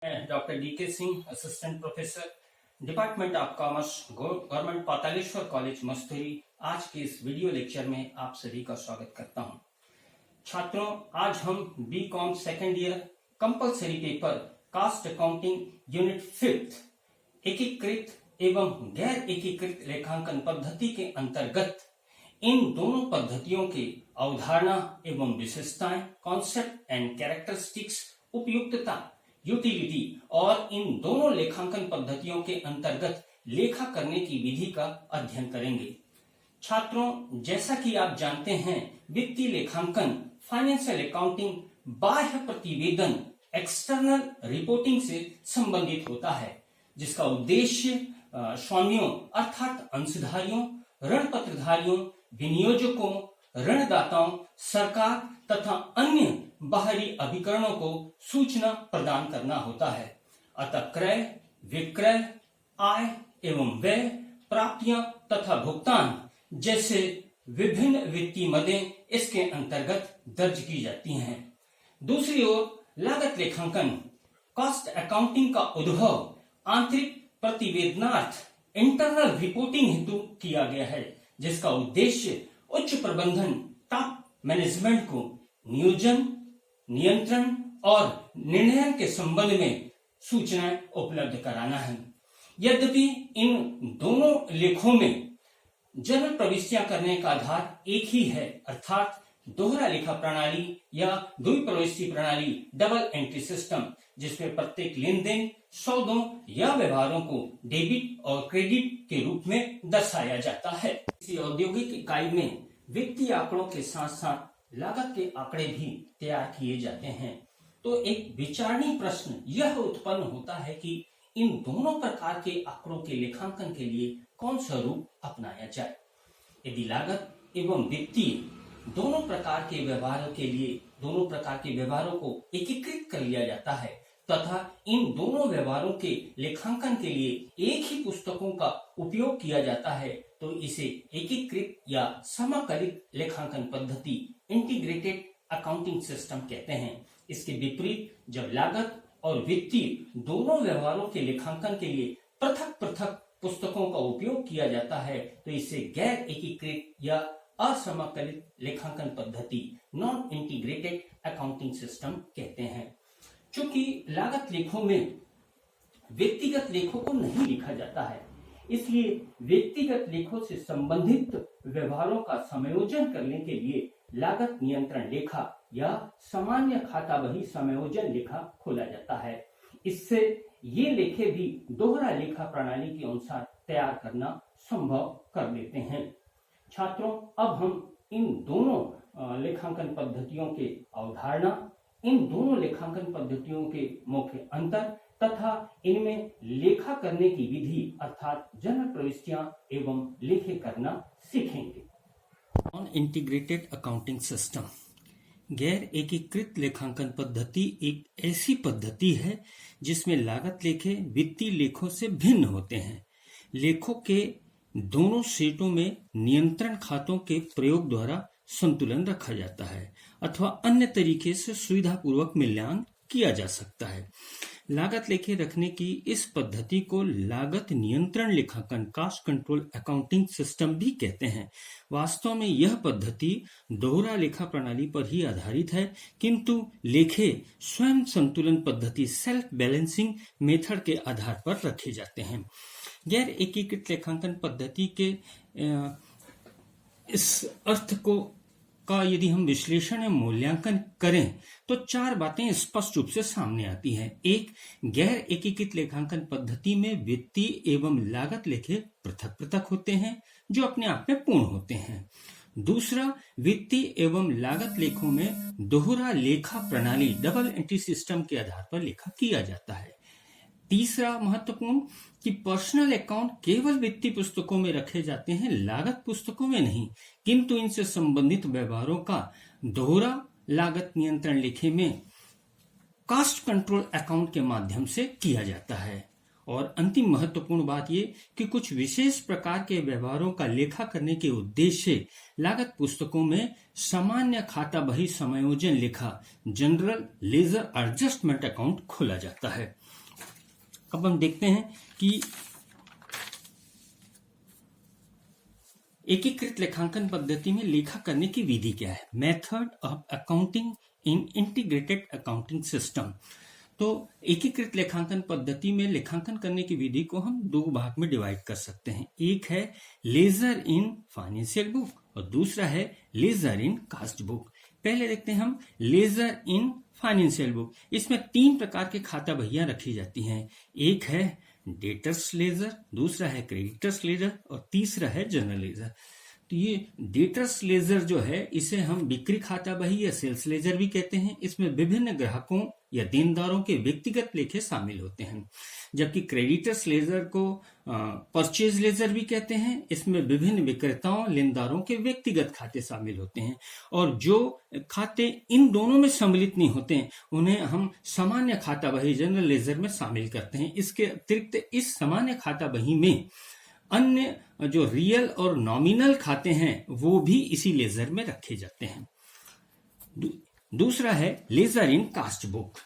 मैं doctor DK Singh, assistant professor, department of commerce, government Pataleshwar college Masturi. आज के इस वीडियो लेक्चर में आप सभी का स्वागत करता हूं। छात्रों, आज हम BCom second year compulsory paper cost accounting unit 5 एकीकृत एवं गैर एकीकृत लेखांकन पद्धति के अंतर्गत इन दोनों पद्धतियों की अवधारणा एवं विशेषताएं, कॉन्सेप्ट एंड कैरेक्टरिस्टिक्स, उपयुक्तता, यूटिलिटी और इन दोनों लेखांकन पद्धतियों के अंतर्गत लेखा करने की विधि का अध्ययन करेंगे। छात्रों, जैसा कि आप जानते हैं, वित्तीय लेखांकन, फाइनेंशियल अकाउंटिंग बाह्य प्रतिवेदन, एक्सटर्नल रिपोर्टिंग से संबंधित होता है, जिसका उद्देश्य स्वामियों अर्थात अंशधारियों, ऋण पत्रधारियों, विनियोजकों, ऋणदाताओं, सरकार तथा अन्य बाहरी अभिकरणों को सूचना प्रदान करना होता है। अतः क्रय, विक्रय, आय एवं व्यय, प्राप्तियां तथा भुगतान जैसे विभिन्न वित्तीय मदें इसके अंतर्गत दर्ज की जाती हैं। दूसरी ओर लागत लेखांकन, कॉस्ट अकाउंटिंग का उद्भव आंतरिक प्रतिवेदनार्थ इंटरनल रिपोर्टिंग हेतु किया गया है, जिसका उद्देश्य उच्च प्रबंधन टॉप मैनेजमेंट को नियोजन, नियंत्रण और निर्णय के संबंध में सूचनाएं उपलब्ध कराना है। यद्यपि इन दोनों लेखों में जनरल प्रविष्टियां करने का आधार एक ही है, अर्थात दोहरा लेखा प्रणाली या द्विप्रविष्टि प्रणाली, डबल एंट्री सिस्टम, जिसमें प्रत्येक लेन देन, सौदों या व्यवहारों को डेबिट और क्रेडिट के रूप में दर्शाया जाता है। इसी औद्योगिक इकाई में वित्तीय आंकड़ों के साथ साथ लागत के आंकड़े भी तैयार किए जाते हैं। तो एक विचारणीय प्रश्न यह उत्पन्न होता है कि इन दोनों प्रकार के आंकड़ों के लेखांकन के लिए कौन सा रूप अपनाया जाए। यदि लागत एवं वित्तीय दोनों प्रकार के व्यवहारों के लिए दोनों प्रकार के व्यवहारों को एकीकृत कर लिया जाता है तथा इन दोनों व्यवहारों के लेखांकन के लिए एक ही पुस्तकों का उपयोग किया जाता है, तो इसे एकीकृत या समाकलित लेखांकन पद्धति, इंटीग्रेटेड अकाउंटिंग सिस्टम कहते हैं। इसके विपरीत जब लागत और वित्तीय दोनों व्यवहारों के लेखांकन के लिए पृथक पृथक पुस्तकों का उपयोग किया जाता है, तो इसे गैर एकीकृत या असमाकलित लेखांकन पद्धति, नॉन इंटीग्रेटेड अकाउंटिंग सिस्टम कहते हैं। चूंकि लागत लेखों में व्यक्तिगत लेखों को नहीं लिखा जाता है, इसलिए व्यक्तिगत लेखों से संबंधित व्यवहारों का समायोजन करने के लिए लागत नियंत्रण लेखा या सामान्य खाता बही समायोजन लेखा खोला जाता है। इससे ये लेखे भी दोहरा लेखा प्रणाली के अनुसार तैयार करना संभव कर देते हैं। छात्रों, अब हम इन दोनों लेखांकन पद्धतियों के अवधारणा, इन दोनों लेखांकन पद्धतियों के मुख्य अंतर तथा इनमें लेखा करने की विधि अर्थात जनरल प्रविष्टियां एवं लेखे करना सीखेंगे। नॉन इंटीग्रेटेड अकाउंटिंग सिस्टम, गैर एकीकृत लेखांकन पद्धति एक ऐसी पद्धति है जिसमें लागत लेखे वित्तीय लेखों से भिन्न होते हैं। लेखों के दोनों सेटों में नियंत्रण खातों के प्रयोग द्वारा संतुलन रखा जाता है अथवा अन्य तरीके से सुविधापूर्वक मूल्यांकन किया जा सकता है। लागत लेखे रखने की इस पद्धति को लागत नियंत्रण लेखांकन, कास्ट कंट्रोल अकाउंटिंग सिस्टम भी कहते हैं। वास्तव में यह पद्धति दोहरा लेखा प्रणाली पर ही आधारित है, किंतु लेखे स्वयं संतुलन पद्धति, सेल्फ बैलेंसिंग मेथड के आधार पर रखे जाते हैं। गैर एकीकृत लेखांकन पद्धति के इस अर्थ का यदि हम विश्लेषण या मूल्यांकन करें तो चार बातें स्पष्ट रूप से सामने आती हैं। एक, गैर एकीकृत लेखांकन पद्धति में वित्तीय एवं लागत लेखे पृथक पृथक होते हैं जो अपने आप में पूर्ण होते हैं। दूसरा, वित्तीय एवं लागत लेखों में दोहरा लेखा प्रणाली, डबल एंट्री सिस्टम के आधार पर लेखा किया जाता है। तीसरा महत्वपूर्ण कि पर्सनल अकाउंट केवल वित्तीय पुस्तकों में रखे जाते हैं, लागत पुस्तकों में नहीं, किंतु इनसे संबंधित व्यवहारों का दोहरा लागत नियंत्रण लेखे में कास्ट कंट्रोल अकाउंट के माध्यम से किया जाता है। और अंतिम महत्वपूर्ण बात ये कि कुछ विशेष प्रकार के व्यवहारों का लेखा करने के उद्देश्य लागत पुस्तकों में सामान्य खाता बही समायोजन लेखा, जनरल लेजर एडजस्टमेंट अकाउंट खोला जाता है। अब हम देखते हैं कि एकीकृत लेखांकन पद्धति में लेखा करने की विधि क्या है। Method of accounting in integrated accounting system. तो एकीकृत लेखांकन पद्धति में लेखांकन करने की विधि को हम दो भाग में डिवाइड कर सकते हैं। एक है लेजर इन फाइनेंशियल बुक और दूसरा है लेजर इन कास्ट बुक। पहले देखते हैं हम लेजर इन फाइनेंशियल बुक। इसमें 3 प्रकार के खाता बहियां रखी जाती हैं। एक है डेटर्स लेजर, दूसरा है क्रेडिटर्स लेजर और तीसरा है जनरल लेजर। तो ये डेटर्स लेजर जो है इसे हम बिक्री खाता बही या सेल्स लेजर भी कहते हैं। इसमें विभिन्न ग्राहकों या देनदारों के व्यक्तिगत लेखे शामिल होते हैं। जबकि क्रेडिटर्स लेजर को परचेज लेजर भी कहते हैं। इसमें विभिन्न विक्रेताओं लेनदारों के व्यक्तिगत खाते शामिल होते हैं और जो खाते इन दोनों में सम्मिलित नहीं होते हैं उन्हें हम सामान्य खाता बही जनरल लेजर में शामिल करते हैं। इसके अतिरिक्त इस सामान्य खाता बही में अन्य जो रियल और नॉमिनल खाते हैं वो भी इसी लेजर में रखे जाते हैं। दूसरा है ledger in cost book.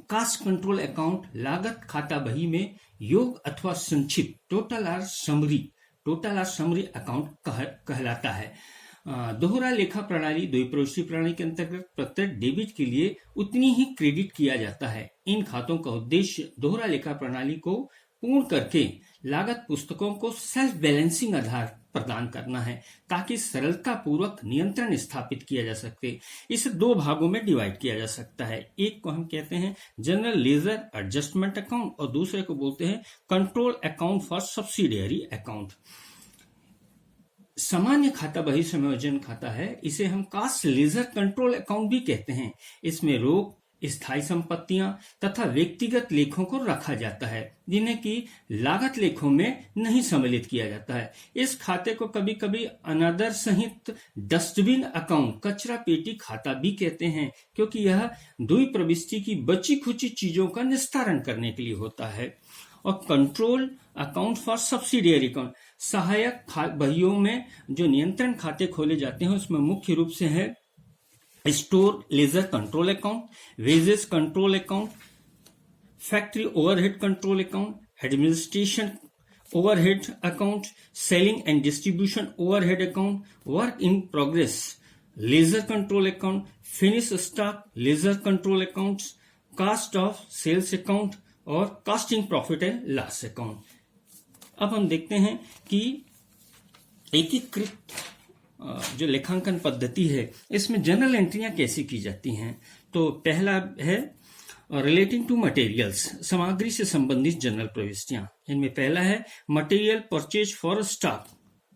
Cost control account लागत खाता बही में योग अथवा संक्षिप्त टोटल आर समरी अकाउंट कहलाता है। दोहरा लेखा प्रणाली द्विप्रविष्टि प्रणाली के अंतर्गत प्रत्येक डेबिट के लिए उतनी ही क्रेडिट किया जाता है। इन खातों का उद्देश्य दोहरा लेखा प्रणाली को पूर्ण करके लागत पुस्तकों को सेल्फ बैलेंसिंग आधार प्रदान करना है ताकि सरलता पूर्वक नियंत्रण स्थापित किया जा सके। इसे 2 भागों में डिवाइड किया जा सकता है। एक को हम कहते हैं जनरल लेजर एडजस्टमेंट अकाउंट और दूसरे को बोलते हैं control account for subsidiary account. सामान्य खाता बही समायोजन खाता है, इसे हम कास्ट लेजर कंट्रोल अकाउंट भी कहते हैं। इसमें रोक, स्थायी संपत्तियां तथा व्यक्तिगत लेखों को रखा जाता है जिन्हें कि लागत लेखों में नहीं सम्मिलित किया जाता है। इस खाते को कभी कभी अनादर सहित डस्टबिन अकाउंट कचरा पेटी खाता भी कहते हैं क्योंकि यह द्विप्रविष्टि की बची खुची चीजों का निस्तारण करने के लिए होता है। और control account for subsidiary account सहायक बहियों में जो नियंत्रण खाते खोले जाते हैं उसमें मुख्य रूप से है store ledger control account, wages control account, factory overhead control account, administration overhead account, selling and distribution overhead account, work in progress ledger control account, finish stock ledger control account, cost of sales account और costing profit and loss account. अब हम देखते हैं कि एकीकृत जो लेखांकन पद्धति है इसमें जनरल एंट्रियां कैसे की जाती हैं। तो पहला है रिलेटिंग टू मटेरियल्स, सामग्री से संबंधित जनरल प्रविष्टियां। इनमें पहला है material purchase for stock,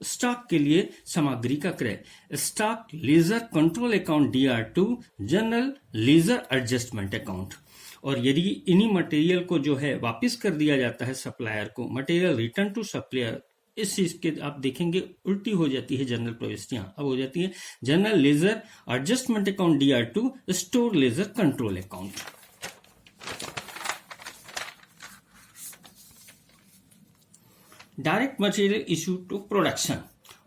stock के लिए सामग्री का क्रय, stock ledger control account DR2, general ledger adjustment account. और यदि इन्हीं मटेरियल को जो है वापस कर दिया जाता है सप्लायर को, मटेरियल रिटर्न टू सप्लायर, इस चीज के आप देखेंगे उल्टी हो जाती है जनरल प्रविष्टियां। अब हो जाती है general ledger adjustment account DR2, store ledger control account. Direct material issue to production,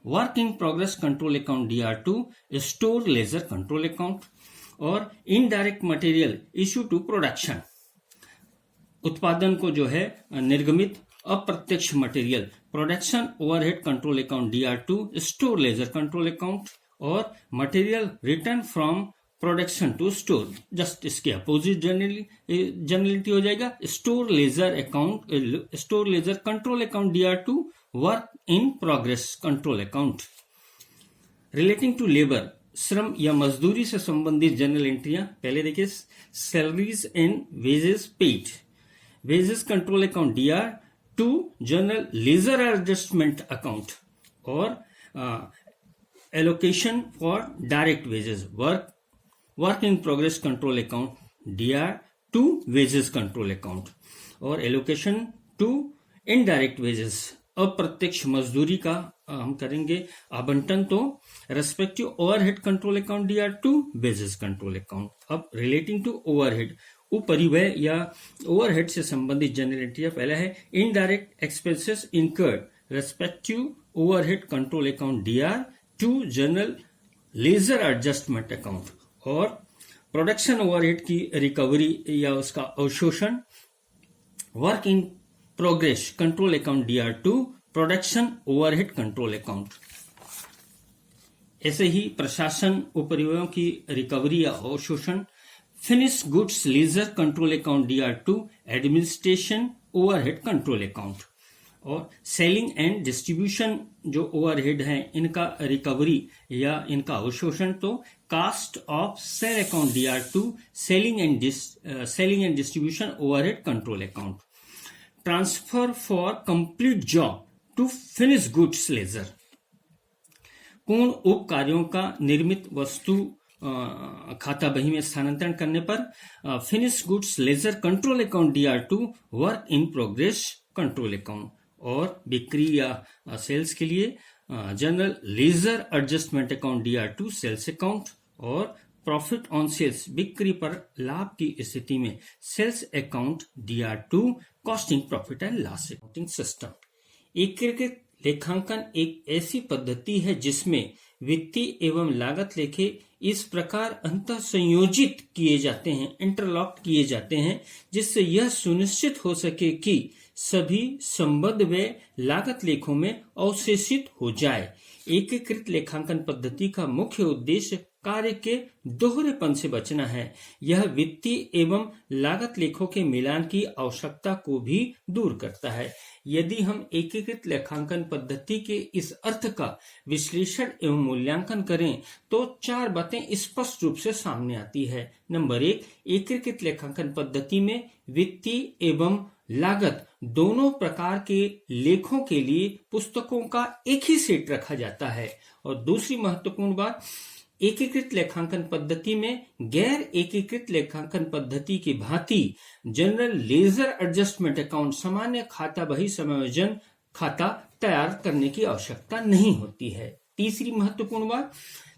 work in progress control account DR2, store ledger control account. और indirect material issue to production, उत्पादन को जो है निर्गमित अप्रत्यक्ष material, production overhead control account DR2, store ledger control account. और material return from production to store, just इसके opposite journal entry हो जाएगा, store ledger account, store ledger control account DR2, work in progress control account. Relating to labour, श्रम या मजदूरी से संबंधित journal एंट्रियां। पहले देखिए salaries and wages paid, wages control account DR2, general ledger adjustment account. और allocation for direct wages, work in progress control account DR2, wages control account. और एलोकेशन टू इनडायरेक्ट वेजेस, अप्रत्यक्ष मजदूरी का हम करेंगे आवंटन, तो respective overhead control account DR2, wages control account. अब रिलेटिंग टू ओवरहेड, उपरिव्यय या ओवरहेड से संबंधित जनरल एंट्रियां। पहला है indirect expenses incurred, respective overhead control account DR2, general ledger adjustment account. और प्रोडक्शन ओवरहेड की रिकवरी या उसका अवशोषण, work in progress control account DR2, production overhead control account. ऐसे ही प्रशासन उपरिव्ययों की रिकवरी या अवशोषण finish goods ledger control account DR2, administration overhead control account. और सेलिंग एंड डिस्ट्रीब्यूशन जो ओवरहेड हैं इनका रिकवरी या इनका अवशोषण तो cost of cell account DR2, selling and distribution overhead control account. Transfer for complete job to finish goods ledger, पूर्ण उप कार्यों का निर्मित वस्तु खाता बही में स्थानांतरण करने पर finish goods ledger control account DR2, work in progress control account. और बिक्री या सेल्स के लिए general ledger adjustment account DR2, sales account. और प्रॉफिट ऑन सेल्स, बिक्री पर लाभ की स्थिति में sales account DR2, costing profit and loss accounting system. एकीकृत लेखांकन एक ऐसी पद्धति है जिसमें वित्तीय एवं लागत लेखे इस प्रकार अंतर संयोजित किए जाते हैं, इंटरलॉक किए जाते हैं, जिससे यह सुनिश्चित हो सके कि सभी संबद्ध व्यय लागत लेखों में अवशेषित हो जाए। एकीकृत लेखांकन पद्धति का मुख्य उद्देश्य कार्य के दोहरेपन से बचना है। यह वित्तीय एवं लागत लेखों के मिलान की आवश्यकता को भी दूर करता है। यदि हम एकीकृत लेखांकन पद्धति के इस अर्थ का विश्लेषण एवं मूल्यांकन करें तो 4 बातें स्पष्ट रूप से सामने आती है। नंबर 1, एकीकृत लेखांकन पद्धति में वित्तीय एवं लागत दोनों प्रकार के लेखों के लिए पुस्तकों का एक ही सेट रखा जाता है। और दूसरी महत्वपूर्ण बात, एकीकृत लेखांकन पद्धति में गैर एकीकृत लेखांकन पद्धति की भांति जनरल लेजर एडजस्टमेंट अकाउंट, सामान्य खाता बही समायोजन खाता तैयार करने की आवश्यकता नहीं होती है। तीसरी महत्वपूर्ण बात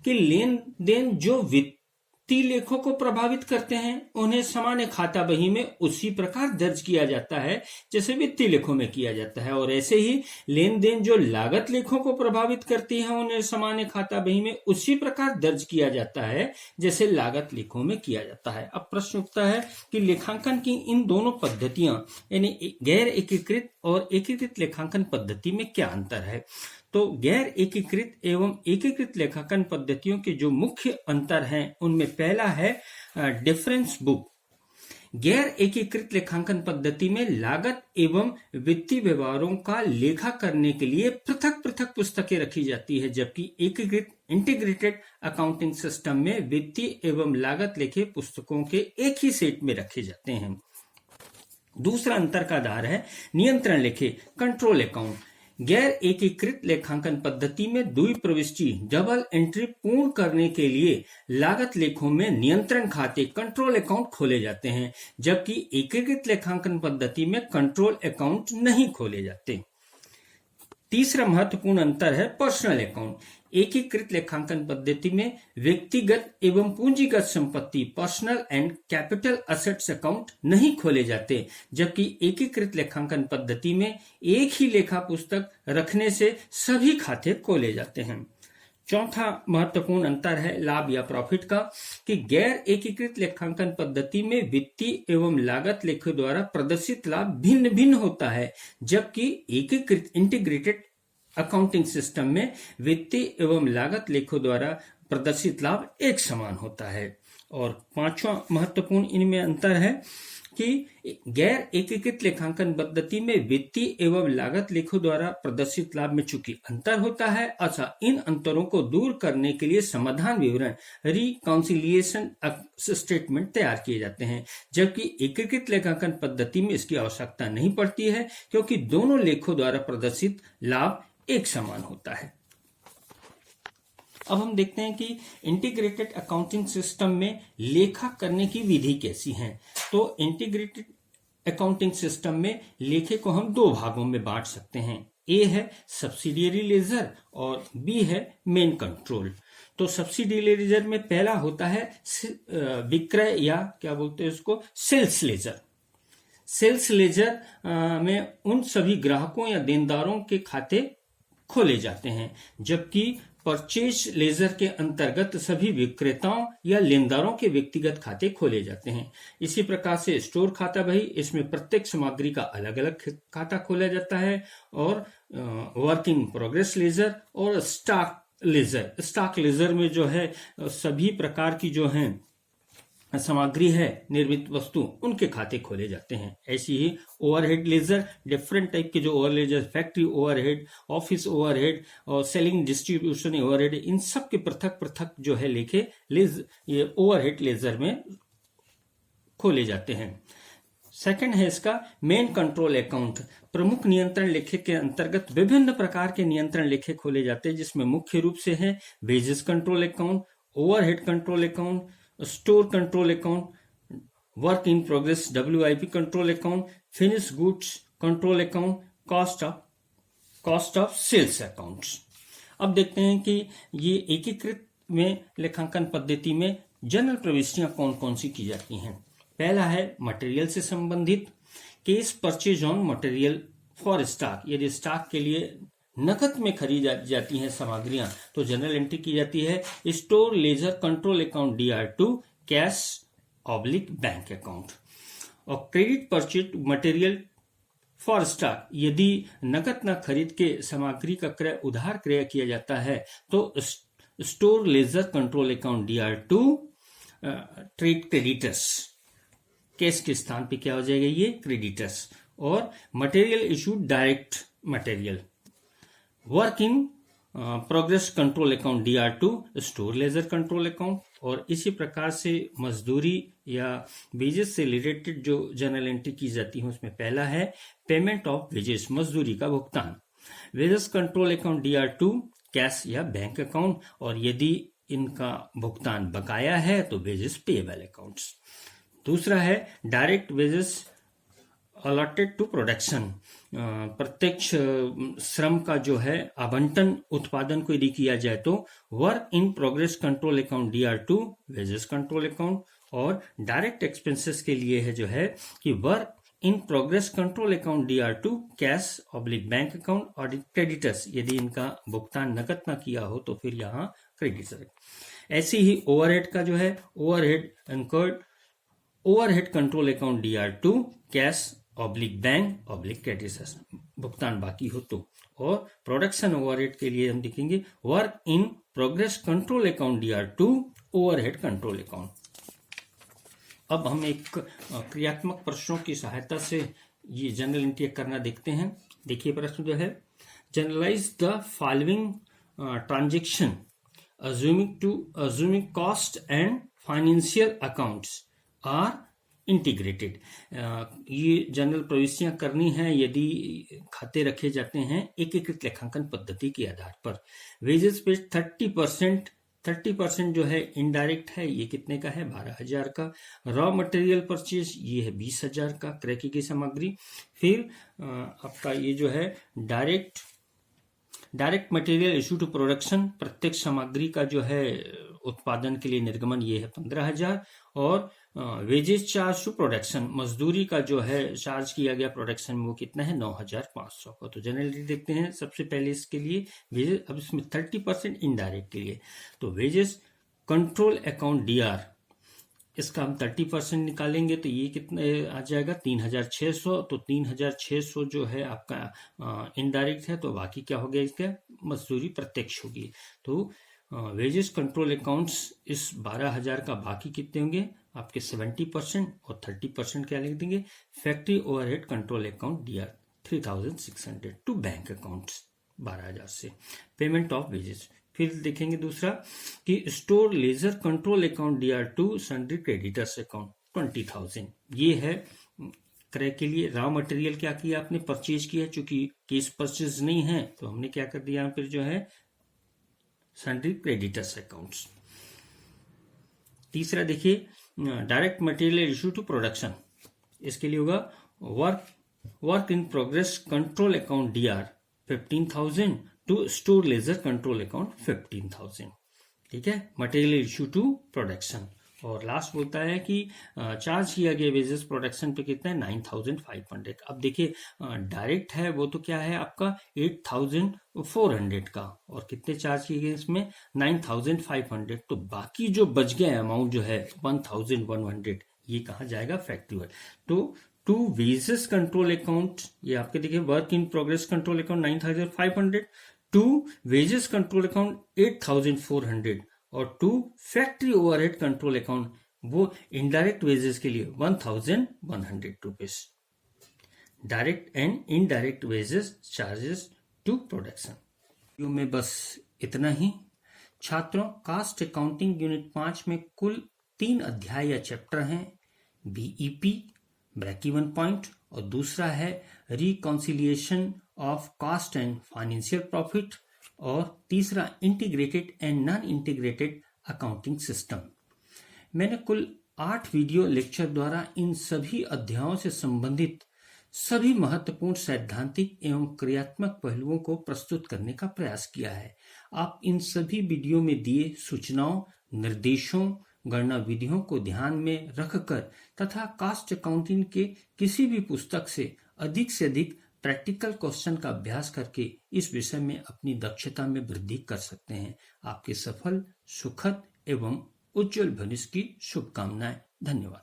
कि लेन देन जो वित्तीय लेखों को प्रभावित करते हैं उन्हें सामान्य खाता बही में उसी प्रकार दर्ज किया जाता है जैसे वित्तीय लेखों में किया जाता है। और ऐसे ही लेन देन जो लागत लेखों को प्रभावित करती है उन्हें सामान्य खाता बही में उसी प्रकार दर्ज किया जाता है जैसे लागत लेखों में किया जाता है। अब प्रश्न उठता है कि लेखांकन की इन दोनों पद्धतियां यानी गैर एकीकृत और एकीकृत लेखांकन पद्धति में क्या अंतर है। तो गैर एकीकृत एवं एकीकृत लेखांकन पद्धतियों के जो मुख्य अंतर हैं उनमें पहला है डिफरेंस बुक। गैर एकीकृत लेखांकन पद्धति में लागत एवं वित्तीय व्यवहारों का लेखा करने के लिए पृथक पृथक पुस्तकें रखी जाती है, जबकि एकीकृत इंटीग्रेटेड अकाउंटिंग सिस्टम में वित्तीय एवं लागत लेखे पुस्तकों के एक ही सेट में रखे जाते हैं। दूसरा अंतर का आधार है नियंत्रण लेखे, कंट्रोल अकाउंट। गैर एकीकृत लेखांकन पद्धति में द्वि प्रविष्टि डबल एंट्री पूर्ण करने के लिए लागत लेखों में नियंत्रण खाते कंट्रोल अकाउंट खोले जाते हैं, जबकि एकीकृत लेखांकन पद्धति में कंट्रोल अकाउंट नहीं खोले जाते। तीसरा महत्वपूर्ण अंतर है पर्सनल अकाउंट। एकीकृत लेखांकन पद्धति में व्यक्तिगत एवं पूंजीगत संपत्ति personal and capital assets account नहीं खोले जाते, जबकि एकीकृत लेखांकन पद्धति में एक ही लेखा पुस्तक रखने से सभी खाते खोले जाते हैं। चौथा महत्वपूर्ण अंतर है लाभ या प्रॉफिट का, कि गैर एकीकृत लेखांकन पद्धति में वित्तीय एवं लागत लेखों द्वारा प्रदर्शित लाभ भिन्न भिन्न होता है, जबकि एकीकृत इंटीग्रेटेड अकाउंटिंग सिस्टम में वित्तीय एवं लागत लेखों द्वारा प्रदर्शित लाभ एक समान होता है। और पांचवा महत्वपूर्ण इनमें अंतर है कि गैर एकीकृत लेखांकन पद्धति में वित्तीय एवं लागत लेखों द्वारा प्रदर्शित लाभ में चूंकि अंतर होता है, अतः इन अंतरों को दूर करने के लिए समाधान विवरण रिकॉन्सिलिएशन स्टेटमेंट तैयार किए जाते हैं, जबकि एकीकृत लेखांकन पद्धति में इसकी आवश्यकता नहीं पड़ती है क्योंकि दोनों लेखों द्वारा प्रदर्शित लाभ एक समान होता है। अब हम देखते हैं कि इंटीग्रेटेड अकाउंटिंग सिस्टम में लेखा करने की विधि कैसी है। तो इंटीग्रेटेड अकाउंटिंग सिस्टम में लेखे को हम 2 भागों में बांट सकते हैं। ए है सब्सिडियरी लेजर और बी है मेन कंट्रोल। तो सब्सिडियरी लेजर में पहला होता है विक्रय या क्या बोलते हैं उसको सेल्स लेजर। सेल्स लेजर में उन सभी ग्राहकों या देनदारों के खाते खोले जाते हैं, जबकि परचेज लेजर के अंतर्गत सभी विक्रेताओं या लेनदारों के व्यक्तिगत खाते खोले जाते हैं। इसी प्रकार से स्टोर खाता बही, इसमें प्रत्येक सामग्री का अलग अलग खाता खोला जाता है। और वर्क इन प्रोग्रेस लेजर और स्टॉक लेजर में जो है सभी प्रकार की जो है सामग्री है, निर्मित वस्तु, उनके खाते खोले जाते हैं। ऐसी ही ओवरहेड लेजर, डिफरेंट टाइप के जो over ledger, factory overhead, office overhead और सेलिंग डिस्ट्रीब्यूशन ओवरहेड, इन सब के पृथक पृथक जो है लेखे ये ओवरहेड लेजर में खोले जाते हैं। सेकंड है इसका मेन कंट्रोल अकाउंट। प्रमुख नियंत्रण लेखे के अंतर्गत विभिन्न प्रकार के नियंत्रण लेखे खोले जाते हैं, जिसमें मुख्य रूप से है wages control account, overhead control account, store control account, work in progress WIP control account, finish goods control account, cost of sales accounts. अब देखते हैं कि ये एकीकृत में लेखांकन पद्धति में जनरल प्रविष्टियां कौन कौन सी की जाती हैं। पहला है मटेरियल से संबंधित, case purchase on material for stock. यदि स्टॉक के लिए नकद में खरीदी जाती हैं सामग्रियां तो जनरल एंट्री की जाती है store ledger control account DR2 cash bank account. और credit purchase material for stock, यदि नकद न खरीद के सामग्री का क्रय उधार क्रय किया जाता है तो store ledger control account DR2 trade creditors, cash के स्थान पे क्या हो जाएगा ये क्रेडिटर्स। और material issued direct material, work in progress control account DR2 store ledger control account. और इसी प्रकार से मजदूरी या वेजेस से रिलेटेड जो जनरल एंट्री की जाती है उसमें पहला है पेमेंट ऑफ वेजेस, मजदूरी का भुगतान, wages control account DR2 cash या बैंक अकाउंट। और यदि इनका भुगतान बकाया है तो वेजेस पेएबल अकाउंट्स। दूसरा है direct wages allotted to production, प्रत्यक्ष श्रम का जो है आवंटन उत्पादन को यदि किया जाए तो work in progress control account DR2 wages control account. और डायरेक्ट एक्सपेंसेस के लिए है जो है कि work in progress control account DR2 cash bank account. और क्रेडिटर्स, यदि इनका भुगतान नकद ना किया हो तो फिर यहाँ क्रेडिटर्स। ऐसे ही ओवरहेड का जो है overhead control account DR2 cash bank creditors, भुगतान बाकी हो तो। और प्रोडक्शन ओवरहेड के लिए हम देखेंगे work in progress control account DR2 overhead control account. अब हम एक क्रियात्मक प्रश्नों की सहायता से ये जनरल एंट्री करना देखते हैं। देखिए प्रश्न जो है, journalise the following transaction assuming cost and financial accounts are integrated. ये जनरल प्रविष्टियां करनी है यदि खाते रखे जाते हैं एकीकृत लेखांकन पद्धति के आधार पर। वेजेस पे 30% जो है इनडायरेक्ट है, ये कितने का है 12,000 का। रॉ मटेरियल परचेज ये है 20,000 का क्रय की गई सामग्री। फिर आपका ये जो है direct material issue to production, प्रत्यक्ष सामग्री का जो है उत्पादन के लिए निर्गमन, ये है 15,000। और वेजेस चार्ज टू प्रोडक्शन, मजदूरी का जो है चार्ज किया गया प्रोडक्शन में वो कितना है 9,500 का। तो जनरली देखते हैं सबसे पहले इसके लिए वेजेस, अब इसमें 30% इनडायरेक्ट के लिए तो वेजेस कंट्रोल अकाउंट DR, इसका हम 30% निकालेंगे तो ये कितना आ जाएगा 3,600। तो 3,600 जो है आपका इनडायरेक्ट है, तो बाकी क्या हो गया इसका मजदूरी प्रत्यक्ष होगी। तो वेजेस कंट्रोल अकाउंट्स इस 12,000 का बाकी कितने होंगे आपके 70%। और 30% क्या लिख देंगे factory overhead control account DR 3,600 to bank accounts 12,000 से पेमेंट ऑफ वेजेस। फिर देखेंगे दूसरा कि store ledger control account DR2 sundry creditors account 20,000, ये है क्रय के लिए। रॉ मटेरियल क्या किया आपने परचेज किया, चूंकि केस परचेज नहीं है तो हमने क्या कर दिया फिर जो है सन्ड्री क्रेडिटर्स अकाउंट्स। तीसरा देखिए direct material issue to production, इसके लिए होगा work in progress control account DR 15,000 to store ledger control account 15,000। ठीक है, मटेरियल इशू टू प्रोडक्शन। और लास्ट बोलता है कि चार्ज किया गया वेजेस प्रोडक्शन पे कितना है 9500। अब देखिए डायरेक्ट है वो तो क्या है आपका 8400 का, और कितने चार्ज किए गए इसमें 9500। तो बाकी जो बच गया अमाउंट जो है 1100, ये कहाँ जाएगा फैक्टरी। तो टू वेजेस कंट्रोल अकाउंट, ये आपके देखिए work in progress control account 9500, to wages control account 8400, और to factory overhead control account वो इनडायरेक्ट वेजेस के लिए 1100 rupees. Direct and indirect wages charges to production में बस इतना ही। छात्रों, कास्ट अकाउंटिंग यूनिट 5 में कुल 3 अध्याय या चैप्टर हैं। बीईपी ब्रेक इवन पॉइंट, और दूसरा है reconciliation of cost and financial profit, और तीसरा integrated and non integrated accounting system. मैंने कुल 8 वीडियो लेक्चर द्वारा इन सभी अध्यायों से संबंधित सभी महत्वपूर्ण सैद्धांतिक एवं क्रियात्मक पहलुओं को प्रस्तुत करने का प्रयास किया है। आप इन सभी वीडियो में दिए सूचनाओं, निर्देशों, गणना विधियों को ध्यान में रखकर तथा कास्ट अकाउंटिंग के किसी भी पुस्तक से अधिक प्रैक्टिकल क्वेश्चन का अभ्यास करके इस विषय में अपनी दक्षता में वृद्धि कर सकते हैं। आपके सफल, सुखद एवं उज्जवल भविष्य की शुभकामनाएं। धन्यवाद।